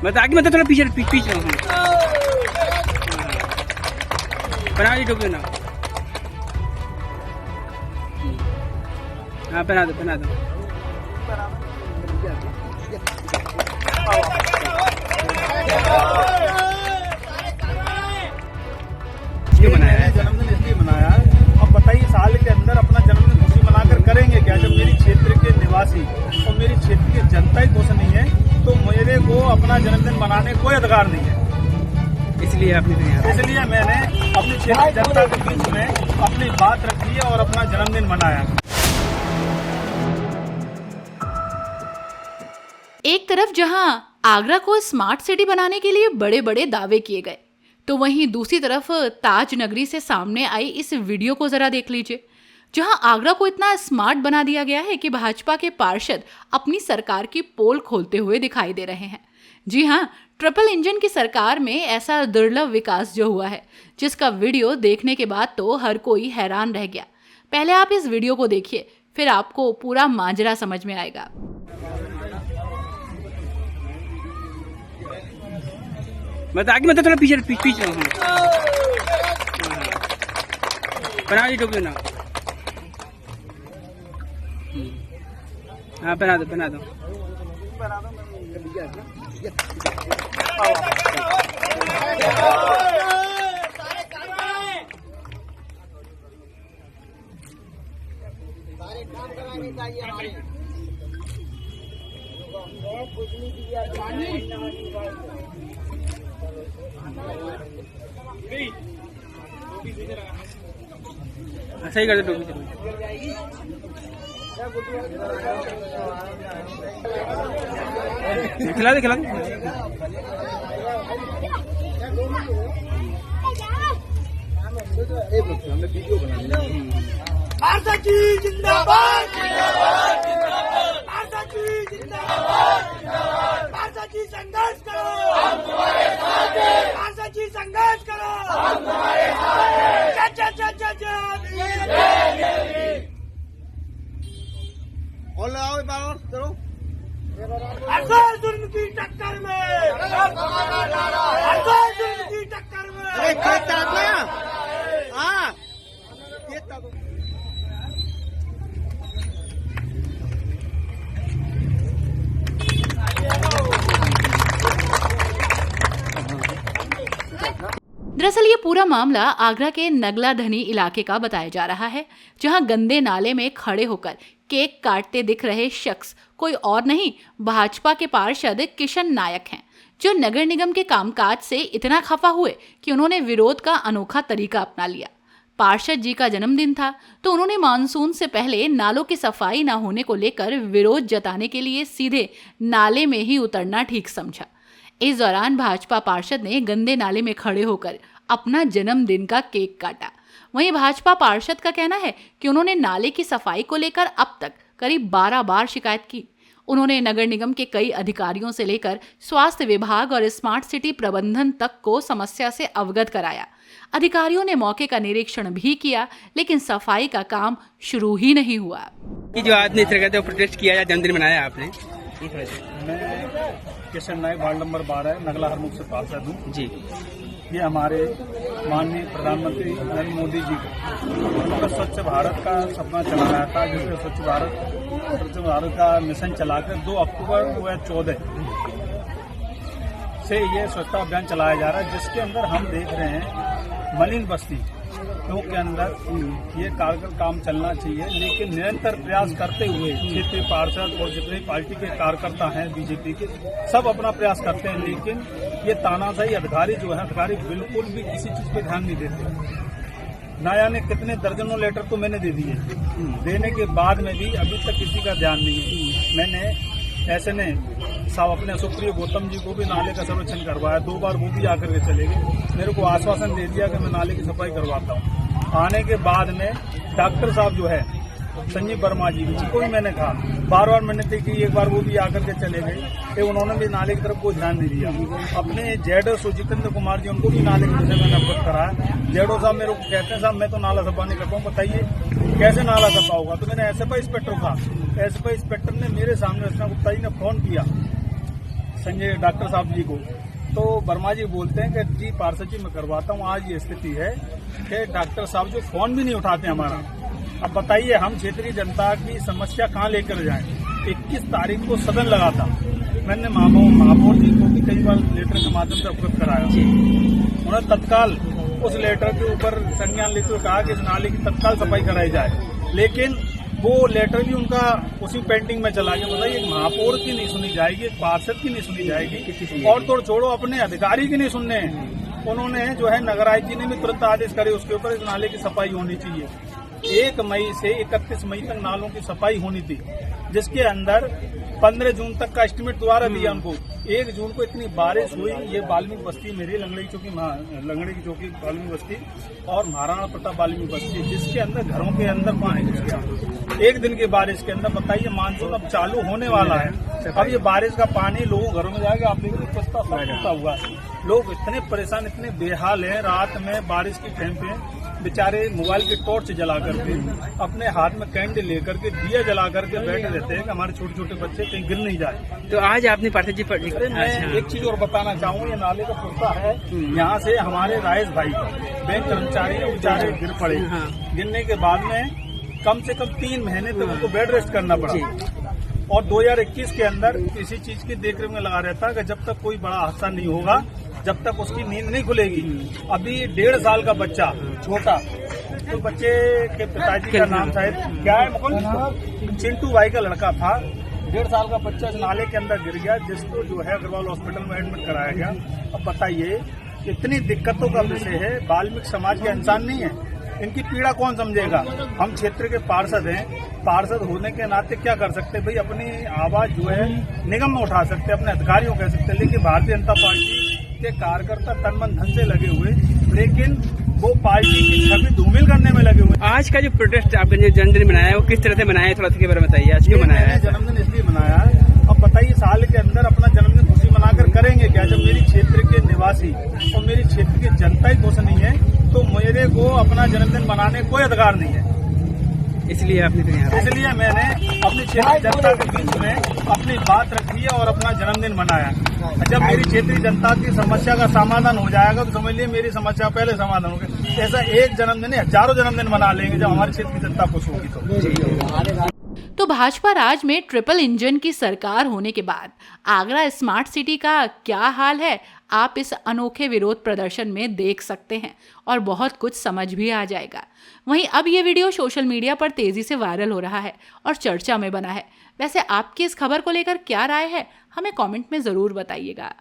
मैं तो आगे, मैं तो थोड़ा पीछे पीछे हूँ। बना दी टोपी ना। हाँ बना दो बना दो। क्यों बनाया है? जन्मदिन इसलिए मनाया है। अब बताइए साल के अंदर अपना जन्मदिन खुशी मनाकर करेंगे क्या, जब मेरी क्षेत्र के निवासी और मेरी क्षेत्र की जनता ही खुश नहीं है तो मेरे को अपना जन्मदिन मनाने का कोई अधिकार नहीं है। इसलिए इसलिए मैंने अपनी क्षेत्र की जनता के बीच में अपनी बात रखी है और अपना जन्मदिन मनाया। एक तरफ जहां आगरा को स्मार्ट सिटी बनाने के लिए बड़े बड़े दावे किए गए, तो वहीं दूसरी तरफ ताज नगरी से सामने आई इस वीडियो को जरा देख लीजिए, जहां आगरा को इतना स्मार्ट बना दिया गया है कि भाजपा के पार्षद अपनी सरकार की पोल खोलते हुए दिखाई दे रहे हैं। जी हाँ, ट्रिपल इंजन की सरकार में ऐसा दुर्लभ विकास जो हुआ है, जिसका वीडियो देखने के बाद तो हर कोई हैरान रह गया। पहले आप इस वीडियो को देखिए, फिर आपको पूरा माजरा समझ में आएगा। मैं तो आगे, मैं तो थोड़ा पीछे पीछे हूँ। बना दी टोपी ना। हाँ बना दो बना दो। सारे काम कराने चाहिए हमारे। कुछ नहीं किया सही कर दो टोपी। खिला दे खिला दे। हमने वीडियो बनाया। पार्षद जी जिंदाबाद जिंदाबाद जिंदाबाद, पार्षद जी जिंदाबाद जिंदाबाद, पार्षद जी संघर्ष करो हम तुम्हारे साथ हैं, पार्षद जी संघर्ष करो हम तुम्हारे साथ हैं। और लगाओ बाबा करो। अरसों जुल्म की टक्कर में, अरसों जुल्म की टक्कर में। दरअसल ये पूरा मामला आगरा के नगला धनी इलाके का बताया जा रहा है, जहां गंदे नाले में खड़े होकर केक काटते दिख रहे शख्स कोई और नहीं, भाजपा के पार्षद किशन नायक हैं, जो नगर निगम के कामकाज से इतना खफा हुए कि उन्होंने विरोध का अनोखा तरीका अपना लिया। पार्षद जी का जन्मदिन था तो उन्होंने मानसून से पहले नालों की सफाई न होने को लेकर विरोध जताने के लिए सीधे नाले में ही उतरना ठीक समझा। इस दौरान भाजपा पार्षद ने गंदे नाले में खड़े होकर अपना जन्मदिन का केक काटा। वहीं भाजपा पार्षद का कहना है कि उन्होंने नाले की सफाई को लेकर अब तक करीब 12 बार शिकायत की। उन्होंने नगर निगम के कई अधिकारियों से लेकर स्वास्थ्य विभाग और स्मार्ट सिटी प्रबंधन तक को समस्या से अवगत कराया। अधिकारियों ने मौके का निरीक्षण भी किया, लेकिन सफाई का काम शुरू ही नहीं हुआ। ये जो आज इस तरह का प्रोटेस्ट किया या जन्मदिन मनाया आपने, मैं किशन नायक, वार्ड नंबर 12 नगला हरमुख से पार्षद हूँ जी। ये हमारे माननीय प्रधानमंत्री नरेंद्र मोदी जी को स्वच्छ भारत का सपना चलाया था, जिसमें स्वच्छ भारत का मिशन चलाकर 2 अक्टूबर 2014 से ये स्वच्छता अभियान चलाया जा रहा है, जिसके अंदर हम देख रहे हैं मलिन बस्ती के अंदर ये कारगर काम चलना चाहिए, लेकिन निरंतर प्रयास करते हुए क्षेत्रीय पार्षद और जितने पार्टी के कार्यकर्ता हैं बीजेपी के, सब अपना प्रयास करते हैं, लेकिन ये तानाशाही अधिकारी जो है, अधिकारी बिल्कुल भी किसी चीज पे ध्यान नहीं देते। नाया ने कितने दर्जनों लेटर तो मैंने दे दिए, देने के बाद में भी अभी तक किसी का ध्यान नहीं है। मैंने ऐसे ने साहब अपने सुप्रिय गौतम जी को भी नाले का सर्वेक्षण करवाया, 2 बार वो भी आकर के चले गए। मेरे को आश्वासन दे दिया कि मैं नाले की सफाई करवाता हूँ। आने के बाद में डॉक्टर साहब जो है संजीव वर्मा जी, जिनको भी मैंने कहा, बार मैंने देखी, एक बार वो भी आकर के चले गए, उन्होंने भी नाले की तरफ कोई ध्यान नहीं दिया। अपने जेडो जितेंद्र कुमार जी, उनको भी नाले की विषय मैंने अवगत कराया। जेडो साहब मेरे को कहते हैं, साहब मैं तो नाला सफा नहीं कर पाऊँ, बताइए कैसे नाला सफा होगा। तो मैंने एसएफआई इंस्पेक्टर कहा, एसएफआई इंस्पेक्टर ने मेरे सामने रचना गुप्ता जी ने फोन किया, संजय डॉक्टर साहब जी को, तो वर्मा जी बोलते हैं कि जी पार्षद जी मैं करवाता हूँ। आज ये स्थिति है कि डॉक्टर साहब जो फोन भी नहीं उठाते हमारा। अब बताइए हम क्षेत्रीय जनता की समस्या कहाँ लेकर जाएं। 21 तारीख को सदन लगा था, मैंने महापौर जी को भी कई बार लेटर के माध्यम से अवगत कराया। उन्होंने तत्काल उस लेटर के ऊपर संज्ञान लेते हुए कहा कि इस नाले की तत्काल सफाई कराई जाए, लेकिन वो लेटर भी उनका उसी पेंटिंग में चला गया। बताइए एक महापौर की नहीं सुनी जाएगी, एक पार्षद की नहीं सुनी जाएगी, और तो छोड़ो अपने अधिकारी की नहीं सुनने हैं। उन्होंने जो है नगर आयुक्त जी ने भी तुरंत आदेश करे उसके ऊपर इस नाले की सफाई होनी चाहिए। 1 मई से 31 मई तक नालों की सफाई होनी थी, जिसके अंदर 15 जून तक का एस्टीमेट दोबारा दिया उनको। 1 जून को इतनी बारिश हुई, ये वाल्मीकि बस्ती मेरी लंगड़ी की चौकी वाल्मीकि बस्ती और महाराणा प्रताप वाल्मीकि बस्ती, जिसके अंदर घरों के अंदर पानी घुस गया 1 दिन की बारिश के अंदर। बताइए मानसून अब चालू होने वाला है, अब ये बारिश का पानी लोगों घरों में जाएगा। आप देखिए पछता हुआ, लोग इतने परेशान, इतने बेहाल हैं। रात में बारिश की टाइम पे बेचारे मोबाइल की टॉर्च जला करके, अपने हाथ में कैंडल लेकर के, दिया जला करके बैठे रहते हैं कि हमारे छोटे छोटे बच्चे कहीं गिर नहीं जाए। तो आज आपने पार्षद जी पर मैं एक चीज और बताना चाहूँ, ये नाले का फुर्ता है, यहाँ से हमारे राजेश भाई बैंक कर्मचारी बेचारे गिर पड़े। गिरने के बाद में कम से कम 3 महीने तक उनको बेड रेस्ट करना पड़ा, और 2021 के अंदर किसी चीज की देखरेख में लगा रहता कि जब तक कोई बड़ा हादसा नहीं होगा, जब तक उसकी नींद नहीं खुलेगी। अभी 1.5 साल का बच्चा छोटा, तो बच्चे के पिताजी का नाम शायद क्या है मुकुल, चिंटू भाई का लड़का था। 1.5 साल का बच्चा इस नाले के अंदर गिर गया, जिसको जो है अग्रवाल हॉस्पिटल में एडमिट कराया गया। अब बताइए इतनी दिक्कतों का विषय है, वाल्मीकि समाज के इंसान नहीं है, इनकी पीड़ा कौन समझेगा। हम क्षेत्र के पार्षद हैं, पार्षद होने के नाते क्या कर सकते हैं भाई, अपनी आवाज जो है निगम में उठा सकते हैं, अपने अधिकारियों कह सकते हैं। लेकिन भारतीय जनता पार्टी के कार्यकर्ता तन मन धन से लगे हुए, लेकिन वो पार्टी की छवि धूमिल करने में लगे हुए। आज का जो प्रोटेस्ट आपने जो जन्मदिन मनाया है वो किस तरह से मनाया है, थोड़ा सा के बारे में बताइए। आज क्यों मनाया है? जन्मदिन इसलिए मनाया है, अब बताइए साल के अंदर अपना जन्मदिन खुशी मनाकर करेंगे क्या, जब मेरी क्षेत्र के निवासी और मेरी क्षेत्र की जनता ही खुश नहीं है, तो मेरे को अपना जन्मदिन मनाने कोई अधिकार नहीं है। इसलिए मैंने अपनी क्षेत्रीय जनता के बीच में अपनी बात रखी है और अपना जन्मदिन मनाया। जब मेरी क्षेत्रीय जनता की समस्या का समाधान हो जाएगा तो समझ लीजिए मेरी समस्या पहले समाधान होगी। ऐसा एक जन्मदिन नहीं, हजारों जन्मदिन मना लेंगे जब हमारी क्षेत्र की जनता खुश होगी। तो भाजपा राज में ट्रिपल इंजन की सरकार होने के बाद आगरा स्मार्ट सिटी का क्या हाल है, आप इस अनोखे विरोध प्रदर्शन में देख सकते हैं और बहुत कुछ समझ भी आ जाएगा। वहीं अब ये वीडियो सोशल मीडिया पर तेजी से वायरल हो रहा है और चर्चा में बना है। वैसे आपकी इस खबर को लेकर क्या राय है, हमें कमेंट में जरूर बताइएगा।